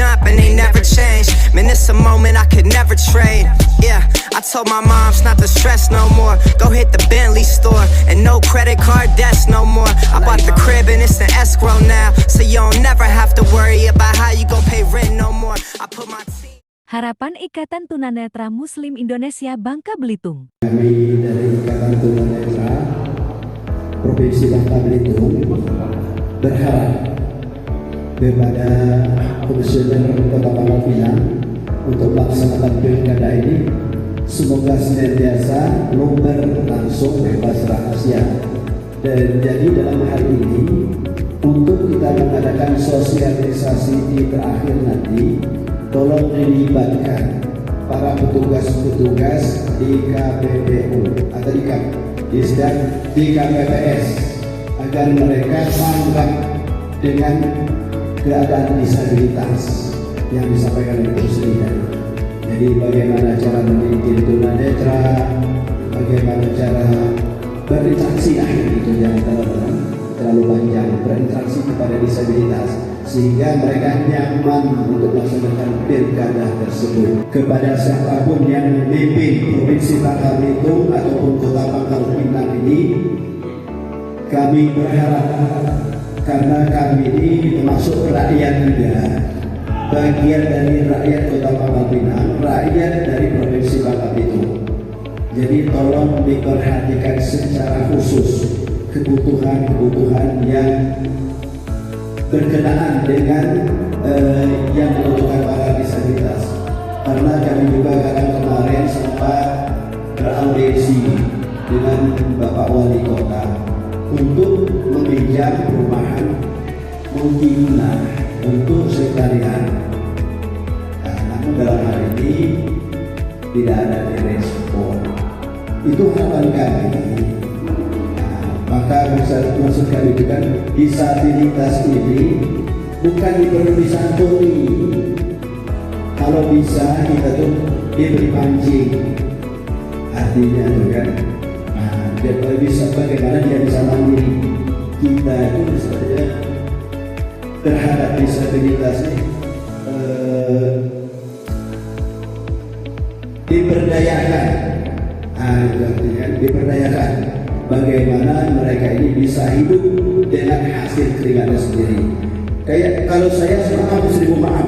jump and they never change. Man, it's a moment I could never trade. Yeah, I told my moms not to stress no more. Go hit the Bentley store and no credit card debts no more. I bought the crib and it's an escrow now, so you don't never have to worry about how you gon' pay rent no more. I put my Harapan Ikatan Tunanetra Muslim Indonesia Bangka Belitung. Kami dari Ikatan Tunanetra Provinsi Bangka Belitung berharap kepada Komisioner Kota Pangkal Pinang untuk melaksanakan pilkada ini semoga senantiasa lumber langsung bebas rahasia. Dan jadi dalam hal ini untuk kita mengadakan sosialisasi di terakhir nanti, tolong dilibatkan para petugas-petugas di KPPU atau di KPPS agar mereka tanggap dengan keadaan disabilitas yang disampaikan oleh Presiden. Jadi bagaimana cara mendidik tunanetra, bagaimana cara berinteraksi itu yang terlalu panjang, berinteraksi kepada disabilitas sehingga mereka nyaman untuk melaksanakan pilkada tersebut. Kepada siapapun yang memimpin Provinsi Bangka Belitung ataupun Kota Pangkal Pinang ini, kami berharap karena kami ini termasuk rakyat juga, bagian dari rakyat Kota Pangkal Pinang, rakyat dari Provinsi Bangka Belitung. Jadi tolong diperhatikan secara khusus kebutuhan-kebutuhan yang berkenaan dengan yang dibutuhkan para disabilitas. Karena kami juga kemarin sempat beraudiensi dengan Bapak Wali Kota untuk meminjam perumahan multiguna untuk sekretariat. Nah, namun dalam hal ini tidak ada direspon. Itu harapan kami. Maka maksud kami itu kan disabilitas ini bukan perlu disantuni. Kalau bisa kita tuh diberi pancing, artinya tuh kan, dia bisa bagaimana dia bisa mandiri. Kita itu misalnya terhadap disabilitas ini diberdayakan, artinya diberdayakan. Bagaimana mereka ini bisa hidup dengan hasil keringatnya sendiri. Kayak kalau saya maaf, seribu maaf,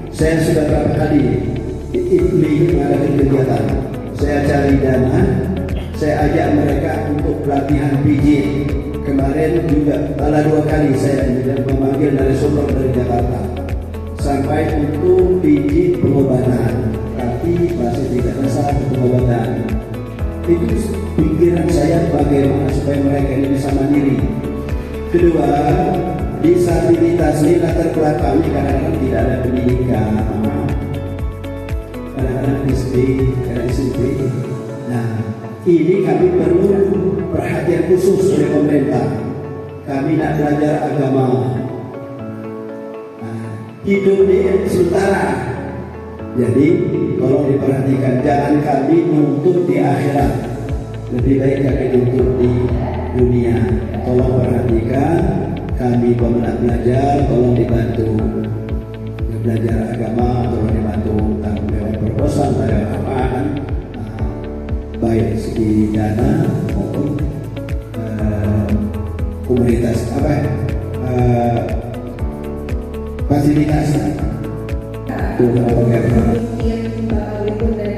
saya sudah berapa kali mengadakan kegiatan. Saya cari dana, saya ajak mereka untuk pelatihan pijit. Kemarin juga salah 2 kali saya memanggil dari Solo dari Jakarta, sampai untuk pijit pengobatan, tapi masih tidak bisa pengobatan. Itu pikiran saya bagaimana supaya mereka ini bisa mandiri. Kedua, disabilitas ini latar belakang kadang-kadang tidak ada pendidikan, kadang-kadang SD, kadang SMP. Nah, ini kami perlu perhatian khusus dari pemerintah. Kami nak belajar agama. Nah, hidup di sementara. Jadi tolong diperhatikan, jangan kami nuntut di akhirat, lebih baik kami nuntut di dunia. Tolong perhatikan, kami peminat belajar, tolong dibantu. Belajar agama, tolong dibantu tanggung jawab proposal, tanggung apaan, baik segi dana maupun komunitas fasilitas. Kemudian Bapak Gubernur